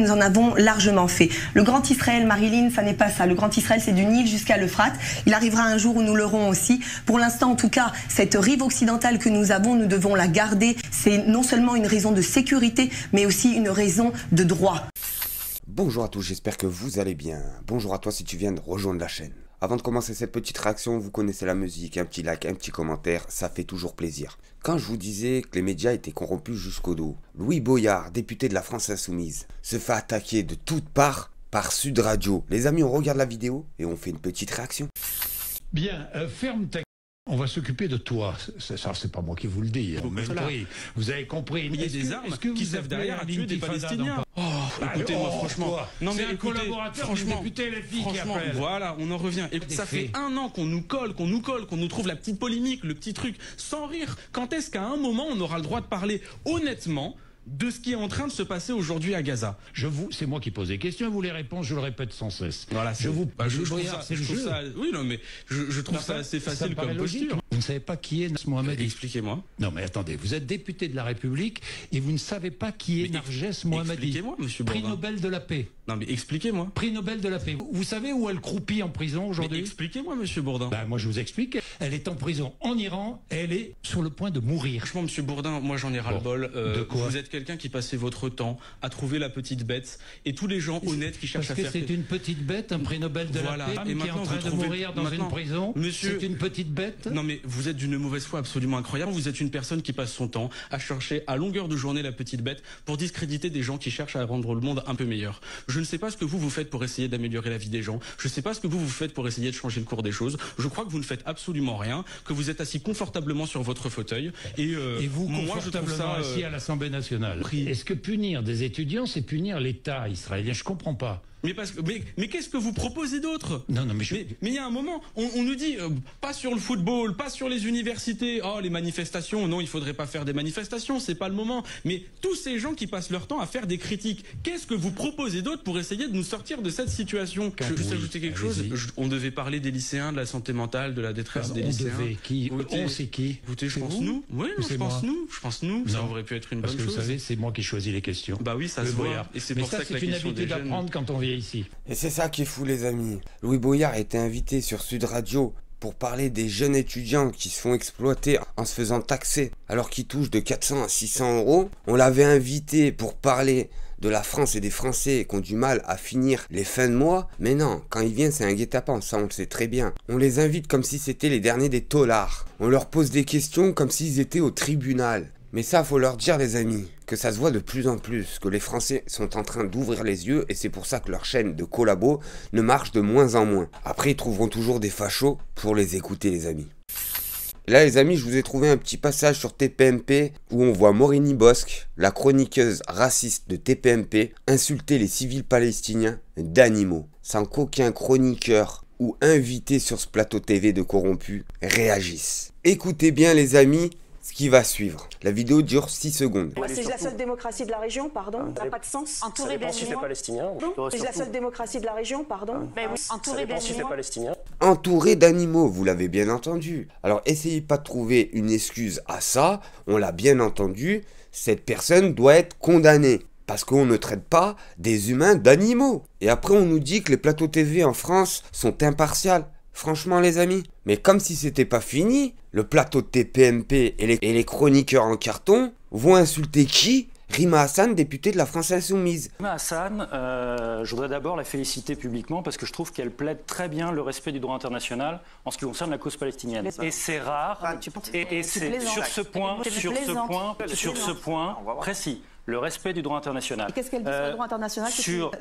Nous en avons largement fait. Le Grand Israël, Marilyn, ça n'est pas ça. Le Grand Israël, c'est du Nil jusqu'à l'Euphrate. Il arrivera un jour où nous l'aurons aussi. Pour l'instant, en tout cas, cette rive occidentale que nous avons, nous devons la garder. C'est non seulement une raison de sécurité, mais aussi une raison de droit. Bonjour à tous, j'espère que vous allez bien. Bonjour à toi si tu viens de rejoindre la chaîne. Avant de commencer cette petite réaction, vous connaissez la musique, un petit like, un petit commentaire, ça fait toujours plaisir. Quand je vous disais que les médias étaient corrompus jusqu'au dos, Louis Boyard, député de la France Insoumise, se fait attaquer de toutes parts par Sud Radio. Les amis, on regarde la vidéo et on fait une petite réaction. Bien, ferme ta... On va s'occuper de toi. Ça, c'est pas moi qui vous le dis. Vous avez compris. Il y a des armes qui servent derrière à tuer des Palestiniens. Oh, écoutez-moi, franchement. Non, mais écoutez, franchement, député, les filles qui franchement, appellent. voilà, on en revient. Et ça fait un an qu'on nous colle, qu'on nous trouve la petite polémique, le petit truc, sans rire. Quand est-ce qu'à un moment, on aura le droit de parler honnêtement de ce qui est en train de se passer aujourd'hui à Gaza? C'est moi qui pose des questions, vous les réponses, je le répète sans cesse. Voilà, je trouve ça assez facile comme posture. Vous ne savez pas qui est Mohamed. Expliquez-moi. Non mais attendez, vous êtes député de la République et vous ne savez pas qui est Narges Mohammadi. Expliquez-moi, monsieur Bourdin. Prix Nobel de la paix. Non mais expliquez-moi. Prix Nobel de la paix. Vous savez où elle croupit en prison aujourd'hui? Expliquez-moi, monsieur Bourdin. Ben, moi je vous explique. Elle est en prison en Iran et elle est sur le point de mourir. Franchement, monsieur Bourdin, moi j'en ai ras-le-bol. De quoi? Vous êtes quelqu'un qui passait votre temps à trouver la petite bête et tous les gens honnêtes qui cherchent à faire... Parce que c'est une petite bête, un prix Nobel de la paix, qui est en train de mourir dans une prison. Monsieur... C'est une petite bête. Non mais vous êtes d'une mauvaise foi absolument incroyable. Vous êtes une personne qui passe son temps à chercher à longueur de journée la petite bête pour discréditer des gens qui cherchent à rendre le monde un peu meilleur. Je ne sais pas ce que vous faites pour essayer d'améliorer la vie des gens. Je ne sais pas ce que vous faites pour essayer de changer le cours des choses. Je crois que vous ne faites absolument rien, que vous êtes assis confortablement sur votre fauteuil. Et vous, moi, je trouve ça assis à l'Assemblée nationale. Est-ce que punir des étudiants, c'est punir l'État israélien? Je comprends pas. Mais qu'est-ce que vous proposez d'autre? Non, mais il y a un moment, on nous dit pas sur le football, pas sur les universités. Oh, les manifestations, non, il faudrait pas faire des manifestations, c'est pas le moment. Mais tous ces gens qui passent leur temps à faire des critiques, qu'est-ce que vous proposez d'autre pour essayer de nous sortir de cette situation? Je vais ajouter quelque chose. On devait parler des lycéens, de la santé mentale, de la détresse des lycéens. On c'est qui? Écoutez, je pense nous. Oui, je pense nous. Ça aurait pu être une bonne chose. Parce que vous savez, c'est moi qui choisis les questions. Bah oui, ça se voit. Et c'est pour ça que la question des jeunes... c'est une habitude à prendre quand on vient ici. Et c'est ça qui est fou les amis. Louis Boyard a été invité sur Sud Radio pour parler des jeunes étudiants qui se font exploiter en se faisant taxer alors qu'ils touchent de 400 à 600 euros. On l'avait invité pour parler de la France et des Français qui ont du mal à finir les fins de mois. Mais non, quand ils viennent c'est un guet-apens, ça on le sait très bien. On les invite comme si c'était les derniers des taulards. On leur pose des questions comme s'ils étaient au tribunal. Mais ça, faut leur dire les amis, que ça se voit de plus en plus, que les Français sont en train d'ouvrir les yeux et c'est pour ça que leur chaîne de collabo ne marche de moins en moins. Après, ils trouveront toujours des fachos pour les écouter les amis. Et là les amis, je vous ai trouvé un petit passage sur TPMP où on voit Morini Bosque, la chroniqueuse raciste de TPMP, insulter les civils palestiniens d'animaux, sans qu'aucun chroniqueur ou invité sur ce plateau TV de corrompus réagisse. Écoutez bien les amis, ce qui va suivre. La vidéo dure 6 secondes. C'est la seule démocratie de la région, pardon. Ça n'a pas de sens. Entouré d'animaux. C'est la seule démocratie de la région, pardon. Entouré d'animaux. Entouré d'animaux, vous l'avez bien entendu. Alors essayez pas de trouver une excuse à ça, on l'a bien entendu, cette personne doit être condamnée. Parce qu'on ne traite pas des humains d'animaux. Et après on nous dit que les plateaux TV en France sont impartials. Franchement les amis, mais comme si c'était pas fini, le plateau de TPMP et les chroniqueurs en carton vont insulter qui? Rima Hassan, députée de la France Insoumise. Rima Hassan, je voudrais d'abord la féliciter publiquement parce que je trouve qu'elle plaide très bien le respect du droit international en ce qui concerne la cause palestinienne. Et c'est rare, et c'est sur ce point précis. Le respect du droit international. Et qu'est-ce qu'elle dit sur le droit international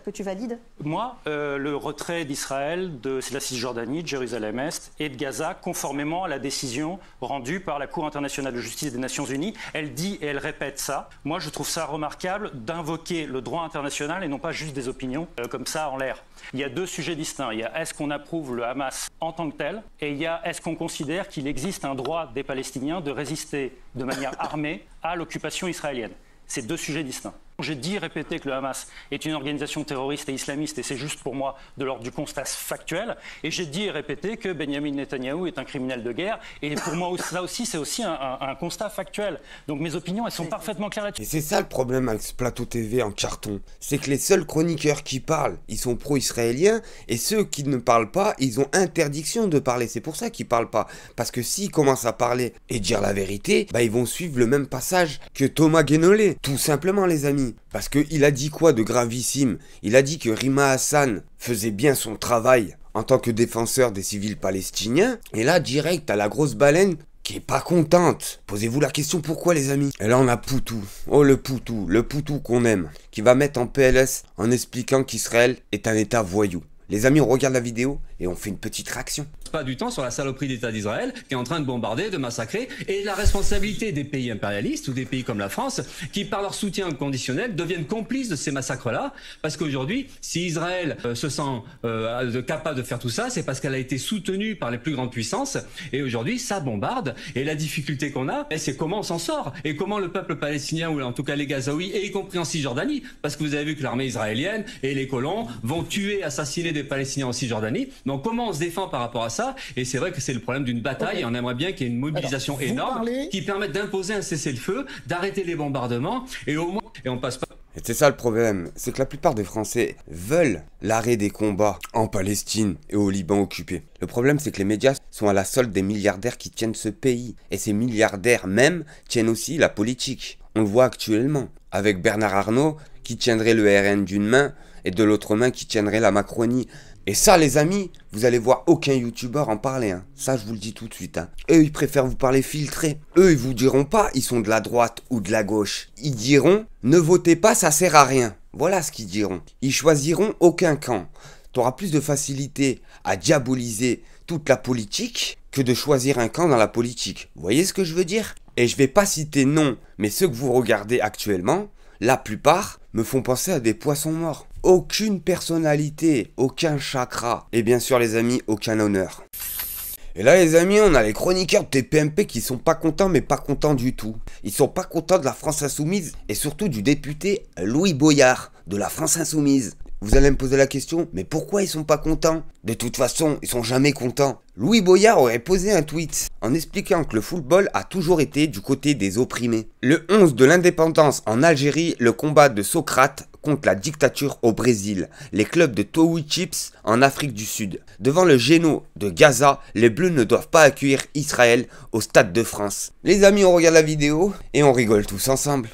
que tu valides? Moi, le retrait d'Israël, de la Cisjordanie, de Jérusalem-Est et de Gaza, conformément à la décision rendue par la Cour internationale de justice des Nations Unies. Elle dit et elle répète ça. Moi, je trouve ça remarquable d'invoquer le droit international et non pas juste des opinions comme ça en l'air. Il y a deux sujets distincts. Il y a est-ce qu'on approuve le Hamas en tant que tel et il y a est-ce qu'on considère qu'il existe un droit des Palestiniens de résister de manière armée à l'occupation israélienne. C'est deux sujets distincts. J'ai dit et répété que le Hamas est une organisation terroriste et islamiste, et c'est juste pour moi de l'ordre du constat factuel. Et j'ai dit et répété que Benyamin Netanyahou est un criminel de guerre. Et pour moi, ça aussi, c'est aussi un constat factuel. Donc mes opinions, elles sont parfaitement claires là-dessus. Et c'est ça le problème avec ce plateau TV en carton. C'est que les seuls chroniqueurs qui parlent, ils sont pro-israéliens, et ceux qui ne parlent pas, ils ont interdiction de parler. C'est pour ça qu'ils parlent pas. Parce que s'ils commencent à parler et dire la vérité, bah ils vont suivre le même passage que Thomas Guénolé. Tout simplement, les amis. Parce qu'il a dit quoi de gravissime? Il a dit que Rima Hassan faisait bien son travail en tant que défenseur des civils palestiniens. Et là, direct, t'as la grosse baleine qui est pas contente. Posez-vous la question pourquoi, les amis? Et là, on a Poutou. Oh, le Poutou qu'on aime. Qui va mettre en PLS en expliquant qu'Israël est un état voyou. Les amis, on regarde la vidéo et on fait une petite réaction. Pas du temps sur la saloperie d'État d'Israël qui est en train de bombarder, de massacrer, et la responsabilité des pays impérialistes ou des pays comme la France qui, par leur soutien conditionnel, deviennent complices de ces massacres-là. Parce qu'aujourd'hui, si Israël se sent capable de faire tout ça, c'est parce qu'elle a été soutenue par les plus grandes puissances. Et aujourd'hui, ça bombarde. Et la difficulté qu'on a, c'est comment on s'en sort et comment le peuple palestinien, ou en tout cas les Gazaouis, et y compris en Cisjordanie, parce que vous avez vu que l'armée israélienne et les colons vont tuer, assassiner des Palestiniens en Cisjordanie. Donc comment on se défend par rapport à ça? Et c'est vrai que c'est le problème d'une bataille, et on aimerait bien qu'il y ait une mobilisation énorme qui permette d'imposer un cessez-le-feu, d'arrêter les bombardements, et au moins, et on passe pas. Et c'est ça le problème, c'est que la plupart des Français veulent l'arrêt des combats en Palestine et au Liban occupé. Le problème, c'est que les médias sont à la solde des milliardaires qui tiennent ce pays. Et ces milliardaires même tiennent aussi la politique. On le voit actuellement, avec Bernard Arnault qui tiendrait le RN d'une main et de l'autre main qui tiendrait la Macronie. Et ça, les amis, vous allez voir aucun youtubeur en parler, hein. Ça, je vous le dis tout de suite, hein. Eux, ils préfèrent vous parler filtré. Eux, ils vous diront pas, ils sont de la droite ou de la gauche. Ils diront, ne votez pas, ça sert à rien. Voilà ce qu'ils diront. Ils choisiront aucun camp. T'auras plus de facilité à diaboliser toute la politique que de choisir un camp dans la politique. Vous voyez ce que je veux dire? Et je vais pas citer non, mais ceux que vous regardez actuellement, la plupart me font penser à des poissons morts. Aucune personnalité, aucun chakra. Et bien sûr, les amis, aucun honneur. Et là, les amis, on a les chroniqueurs de TPMP qui sont pas contents, mais pas contents du tout. Ils sont pas contents de la France Insoumise et surtout du député Louis Boyard de la France Insoumise. Vous allez me poser la question, mais pourquoi ils sont pas contents? De toute façon, ils sont jamais contents. Louis Boyard aurait posé un tweet en expliquant que le football a toujours été du côté des opprimés. Le 11 de l'indépendance en Algérie, le combat de Socrate contre la dictature au Brésil, les clubs de Towi Chips en Afrique du Sud. Devant le Géno de Gaza, les Bleus ne doivent pas accueillir Israël au Stade de France. Les amis, on regarde la vidéo et on rigole tous ensemble.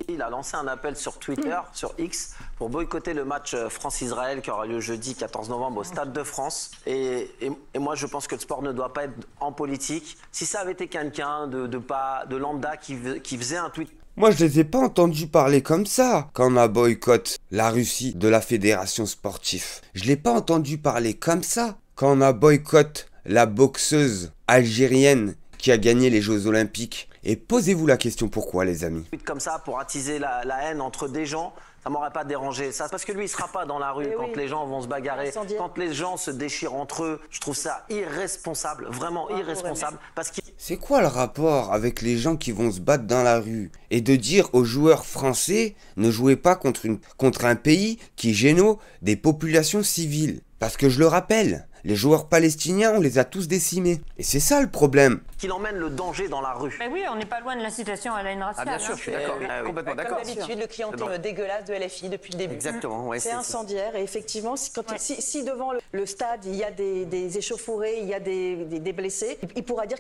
Il a lancé un appel sur Twitter, sur X, pour boycotter le match France-Israël qui aura lieu jeudi 14 novembre au Stade de France. Et moi, je pense que le sport ne doit pas être en politique. Si ça avait été quelqu'un de lambda qui faisait un tweet... Moi, je les ai pas entendus parler comme ça quand on a boycotté la Russie de la fédération sportive. Je l'ai pas entendu parler comme ça quand on a boycotté la boxeuse algérienne qui a gagné les Jeux Olympiques. Et posez-vous la question pourquoi, les amis. Comme ça, pour attiser la haine entre des gens, ça m'aurait pas dérangé. Ça, parce que lui, il sera pas dans la rue quand les gens vont se bagarrer, quand les gens se déchirent entre eux. Je trouve ça irresponsable, vraiment irresponsable. Parce que... C'est quoi le rapport avec les gens qui vont se battre dans la rue? Et de dire aux joueurs français, ne jouez pas contre un pays qui génère des populations civiles. Parce que je le rappelle, les joueurs palestiniens, on les a tous décimés. Et c'est ça le problème. Qu'il emmène le danger dans la rue. Mais oui, on n'est pas loin de l'incitation à la haine raciale. Ah bien sûr, je suis d'accord. Complètement d'accord. Comme d'habitude, le clientèle dégueulasse de LFI depuis le début. Exactement. Ouais, c'est incendiaire. Et effectivement, si devant le stade, il y a des échauffourées, il y a des blessés,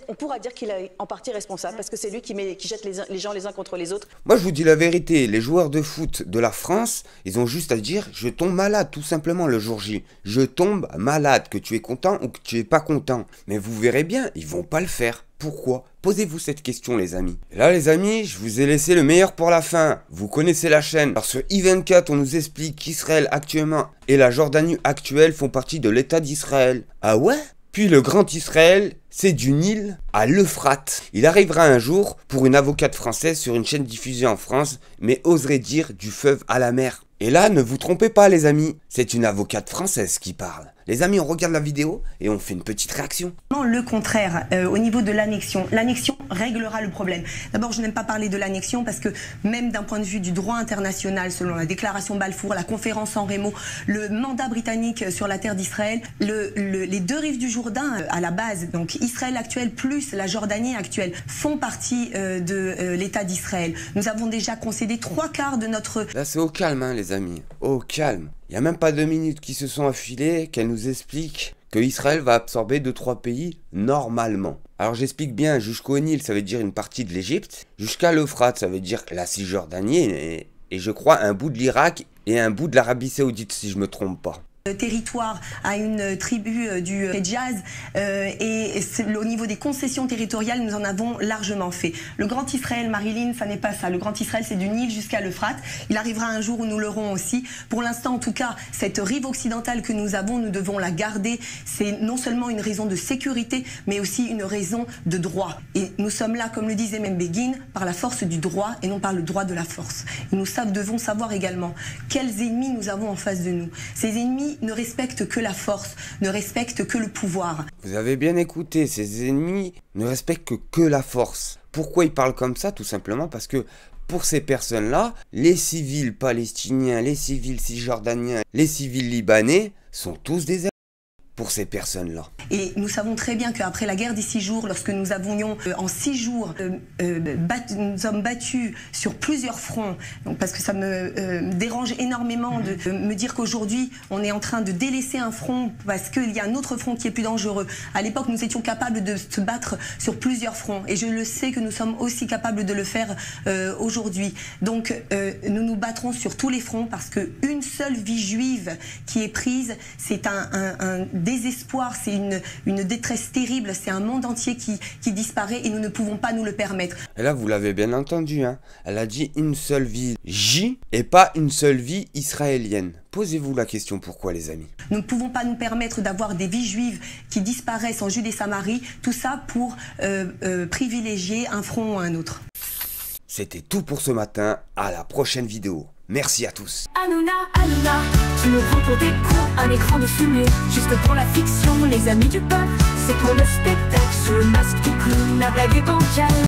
on pourra dire qu'il est en partie responsable parce que c'est lui qui jette les gens les uns contre les autres. Moi, je vous dis la vérité. Les joueurs de foot de la France, ils ont juste à dire « Je tombe malade », tout simplement, le jour J. Je tombe malade, que tu es content ou que tu es pas content. Mais vous verrez bien, ils vont pas le faire. Pourquoi? Posez-vous cette question, les amis. Et là, les amis, je vous ai laissé le meilleur pour la fin. Vous connaissez la chaîne. Alors sur I24, on nous explique qu'Israël actuellement et la Jordanie actuelle font partie de l'État d'Israël. Ah ouais? Puis le Grand Israël, c'est du Nil à l'Euphrate. Il arrivera un jour pour une avocate française sur une chaîne diffusée en France, mais oserait dire du fleuve à la mer. Et là, ne vous trompez pas, les amis, c'est une avocate française qui parle. Les amis, on regarde la vidéo et on fait une petite réaction. Le contraire, au niveau de l'annexion. L'annexion réglera le problème. D'abord, je n'aime pas parler de l'annexion parce que même d'un point de vue du droit international, selon la déclaration Balfour, la conférence San Remo, le mandat britannique sur la terre d'Israël, les deux rives du Jourdain à la base, donc Israël actuel plus la Jordanie actuelle, font partie de l'État d'Israël. Nous avons déjà concédé 3/4 de notre... Là, c'est au calme, hein, les amis. Au calme. Il n'y a même pas 2 minutes qui se sont affilées qu'elle nous explique que Israël va absorber 2-3 pays normalement. Alors j'explique bien, jusqu'au Nil, ça veut dire une partie de l'Égypte, jusqu'à l'Euphrate, ça veut dire la Cisjordanie, et je crois un bout de l'Irak et un bout de l'Arabie Saoudite, si je me trompe pas. Territoire à une tribu du Hejaz et au niveau des concessions territoriales, nous en avons largement fait. Le Grand Israël, Marilyn, ça n'est pas ça. Le Grand Israël, c'est du Nil jusqu'à l'Euphrate. Il arrivera un jour où nous l'aurons aussi. Pour l'instant, en tout cas, cette rive occidentale que nous avons, nous devons la garder. C'est non seulement une raison de sécurité, mais aussi une raison de droit. Et nous sommes là, comme le disait même Begin, par la force du droit et non par le droit de la force. Et nous devons savoir également quels ennemis nous avons en face de nous. Ces ennemis ne respectent que la force, ne respectent que le pouvoir. Vous avez bien écouté, ces ennemis ne respectent que la force. Pourquoi ils parlent comme ça? Tout simplement parce que pour ces personnes-là, les civils palestiniens, les civils cisjordaniens, les civils libanais sont tous des ennemis pour ces personnes-là. Et nous savons très bien qu'après la guerre des 6 jours, lorsque nous avions en 6 jours, nous sommes battus sur plusieurs fronts, donc parce que ça me dérange énormément de me dire qu'aujourd'hui on est en train de délaisser un front parce qu'il y a un autre front qui est plus dangereux. À l'époque, nous étions capables de se battre sur plusieurs fronts et je le sais que nous sommes aussi capables de le faire aujourd'hui. Donc nous nous battrons sur tous les fronts parce qu'une seule vie juive qui est prise, c'est un désespoir, c'est une détresse terrible, c'est un monde entier qui disparaît et nous ne pouvons pas nous le permettre. Et là, vous l'avez bien entendu, hein, elle a dit une seule vie J et pas une seule vie israélienne. Posez-vous la question pourquoi, les amis. Nous ne pouvons pas nous permettre d'avoir des vies juives qui disparaissent en Judée-Samarie, tout ça pour privilégier un front ou un autre. C'était tout pour ce matin, à la prochaine vidéo. Merci à tous. Hanouna, Hanouna, tu me prends pour des cons, un écran de fumée, juste pour la fiction, les amis du peuple, c'est pour le spectacle, sous le masque du clown, la blague est bancale.